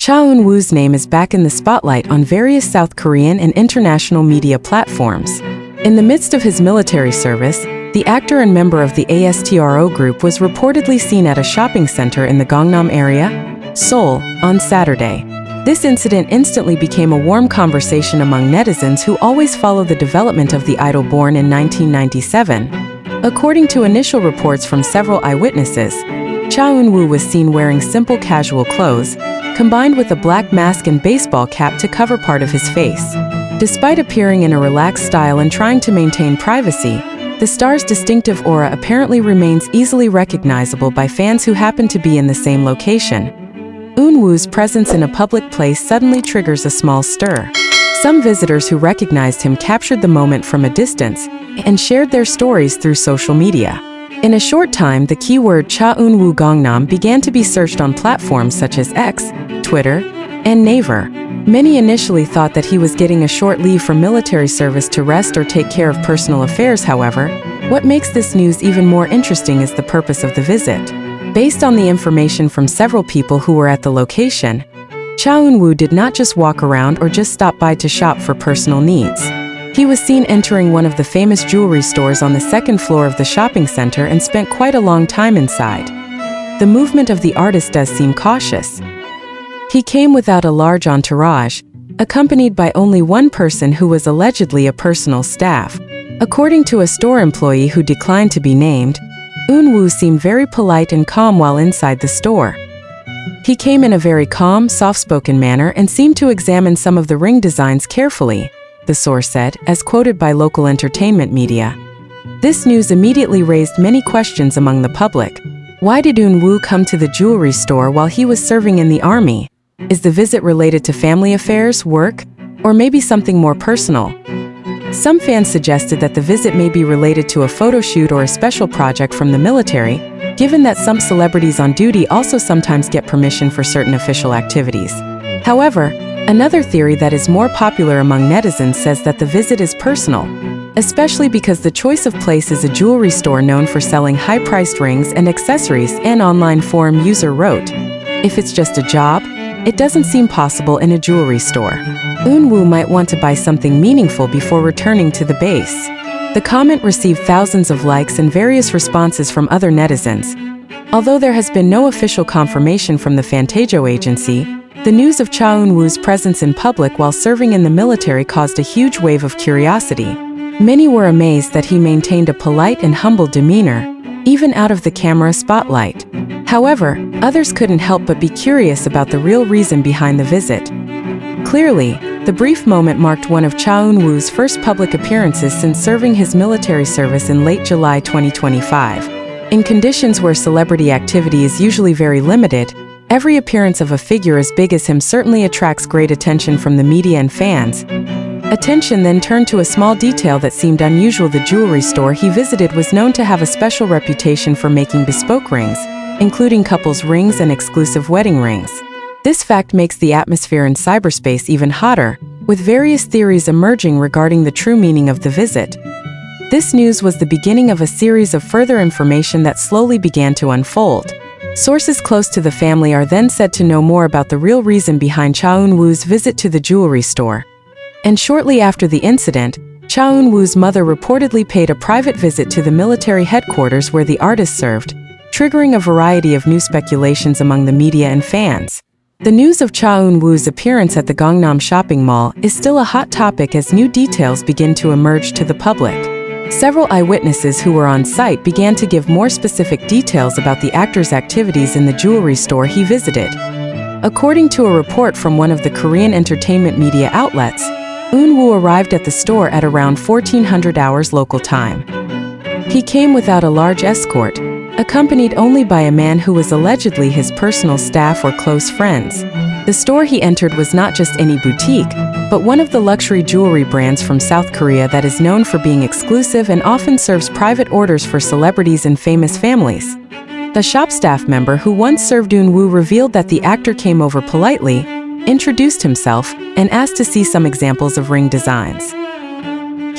Cha Eun-woo's name is back in the spotlight on various South Korean and international media platforms. In the midst of his military service, the actor and member of the ASTRO group was reportedly seen at a shopping center in the Gangnam area, Seoul, on Saturday. This incident instantly became a warm conversation among netizens who always follow the development of the idol born in 1997. According to initial reports from several eyewitnesses, Cha Eun-woo was seen wearing simple casual clothes, combined with a black mask and baseball cap to cover part of his face. Despite appearing in a relaxed style and trying to maintain privacy, the star's distinctive aura apparently remains easily recognizable by fans who happen to be in the same location. Eun-woo's presence in a public place suddenly triggers a small stir. Some visitors who recognized him captured the moment from a distance and shared their stories through social media. In a short time, the keyword Cha Eun-woo Gangnam began to be searched on platforms such as X, Twitter, and Naver. Many initially thought that he was getting a short leave from military service to rest or take care of personal affairs. However, what makes this news even more interesting is the purpose of the visit. Based on the information from several people who were at the location, Cha Eun-woo did not just walk around or just stop by to shop for personal needs. He was seen entering one of the famous jewelry stores on the second floor of the shopping center and spent quite a long time inside. The movement of the artist does seem cautious. He came without a large entourage, accompanied by only one person who was allegedly a personal staff. According to a store employee who declined to be named, Eun-woo seemed very polite and calm while inside the store. He came in a very calm, soft-spoken manner and seemed to examine some of the ring designs carefully, the source said, as quoted by local entertainment media. This news immediately raised many questions among the public. Why did Eun-woo come to the jewelry store while he was serving in the army? Is the visit related to family affairs, work, or maybe something more personal? Some fans suggested that the visit may be related to a photo shoot or a special project from the military, given that some celebrities on duty also sometimes get permission for certain official activities. However, another theory that is more popular among netizens says that the visit is personal, especially because the choice of place is a jewelry store known for selling high-priced rings and accessories. An online forum user wrote, "If it's just a job, it doesn't seem possible in a jewelry store. Eun-woo might want to buy something meaningful before returning to the base." The comment received thousands of likes and various responses from other netizens. Although there has been no official confirmation from the Fantajo agency, the news of Cha Eun-woo's presence in public while serving in the military caused a huge wave of curiosity. Many were amazed that he maintained a polite and humble demeanor, even out of the camera spotlight. However, others couldn't help but be curious about the real reason behind the visit. Clearly, the brief moment marked one of Cha Eun-woo's first public appearances since serving his military service in late July 2025. In conditions where celebrity activity is usually very limited, every appearance of a figure as big as him certainly attracts great attention from the media and fans. Attention then turned to a small detail that seemed unusual. The jewelry store he visited was known to have a special reputation for making bespoke rings, including couples' rings and exclusive wedding rings. This fact makes the atmosphere in cyberspace even hotter, with various theories emerging regarding the true meaning of the visit. This news was the beginning of a series of further information that slowly began to unfold. Sources close to the family are then said to know more about the real reason behind Cha Eun-woo's visit to the jewelry store. And shortly after the incident, Cha Eun-woo's mother reportedly paid a private visit to the military headquarters where the artist served, triggering a variety of new speculations among the media and fans. The news of Cha Eun-woo's appearance at the Gangnam shopping mall is still a hot topic as new details begin to emerge to the public. Several eyewitnesses who were on site began to give more specific details about the actor's activities in the jewelry store he visited. According to a report from one of the Korean entertainment media outlets, Eun-woo arrived at the store at around 1400 hours local time. He came without a large escort, accompanied only by a man who was allegedly his personal staff or close friends. The store he entered was not just any boutique, but one of the luxury jewelry brands from South Korea that is known for being exclusive and often serves private orders for celebrities and famous families. The shop staff member who once served Eun-woo revealed that the actor came over politely, introduced himself, and asked to see some examples of ring designs.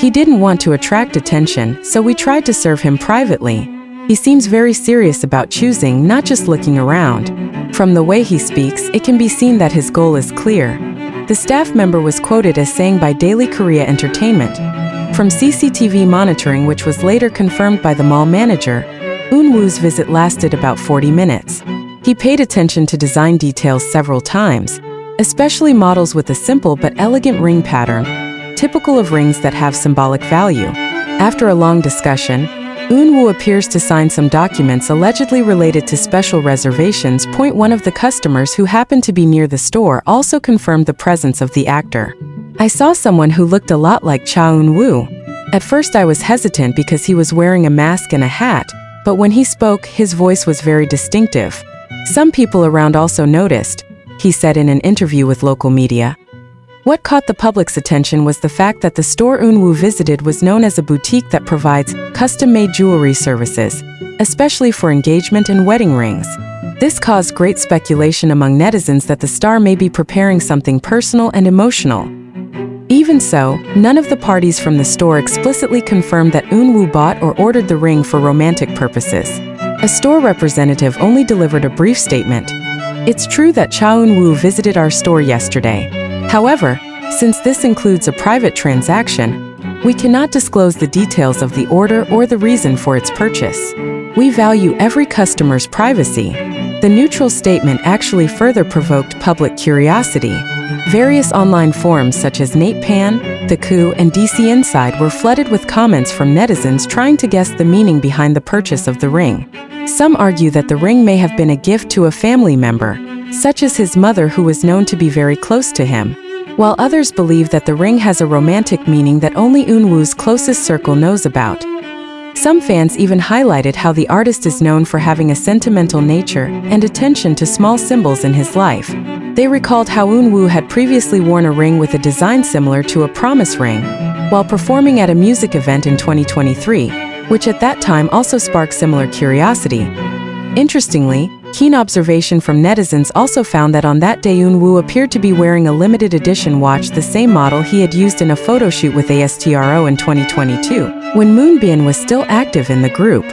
He didn't want to attract attention, so we tried to serve him privately. He seems very serious about choosing, not just looking around. From the way he speaks, it can be seen that his goal is clear. The staff member was quoted as saying by Daily Korea Entertainment, from CCTV monitoring, which was later confirmed by the mall manager, Eun-woo's visit lasted about 40 minutes. He paid attention to design details several times, especially models with a simple but elegant ring pattern, typical of rings that have symbolic value. After a long discussion, Eun-woo appears to sign some documents allegedly related to special reservations. One of the customers who happened to be near the store also confirmed the presence of the actor. I saw someone who looked a lot like Cha Eun-woo. At first I was hesitant because he was wearing a mask and a hat, but when he spoke, his voice was very distinctive. Some people around also noticed, he said in an interview with local media. What caught the public's attention was the fact that the store Eun-woo visited was known as a boutique that provides custom-made jewelry services, especially for engagement and wedding rings. This caused great speculation among netizens that the star may be preparing something personal and emotional. Even so, none of the parties from the store explicitly confirmed that Eun-woo bought or ordered the ring for romantic purposes. A store representative only delivered a brief statement. It's true that Cha Eun-woo visited our store yesterday. However, since this includes a private transaction, we cannot disclose the details of the order or the reason for its purchase. We value every customer's privacy. The neutral statement actually further provoked public curiosity. Various online forums such as NatePan, The Coup, and DC Inside were flooded with comments from netizens trying to guess the meaning behind the purchase of the ring. Some argue that the ring may have been a gift to a family member, such as his mother, who was known to be very close to him, while others believe that the ring has a romantic meaning that only Eun-woo's closest circle knows about. Some fans even highlighted how the artist is known for having a sentimental nature and attention to small symbols in his life. They recalled how Eun-woo had previously worn a ring with a design similar to a promise ring, while performing at a music event in 2023, which at that time also sparked similar curiosity. Interestingly, keen observation from netizens also found that on that day Eun-woo appeared to be wearing a limited edition watch, the same model he had used in a photo shoot with ASTRO in 2022, when Moonbin was still active in the group.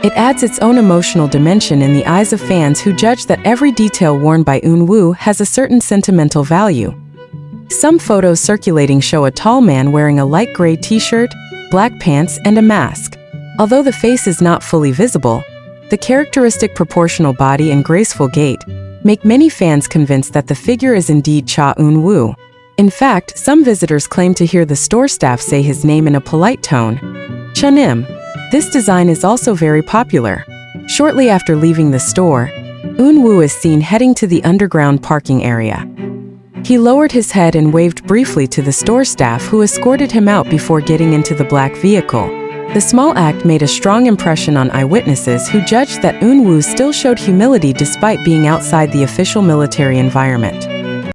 It adds its own emotional dimension in the eyes of fans who judge that every detail worn by Eun-woo has a certain sentimental value. Some photos circulating show a tall man wearing a light gray t-shirt, black pants, and a mask. Although the face is not fully visible, the characteristic proportional body and graceful gait make many fans convinced that the figure is indeed Cha Eun-woo. In fact, some visitors claim to hear the store staff say his name in a polite tone, Chanim. This design is also very popular. Shortly after leaving the store, Eun-woo is seen heading to the underground parking area. He lowered his head and waved briefly to the store staff, who escorted him out before getting into the black vehicle. The small act made a strong impression on eyewitnesses, who judged that Eun-woo still showed humility despite being outside the official military environment.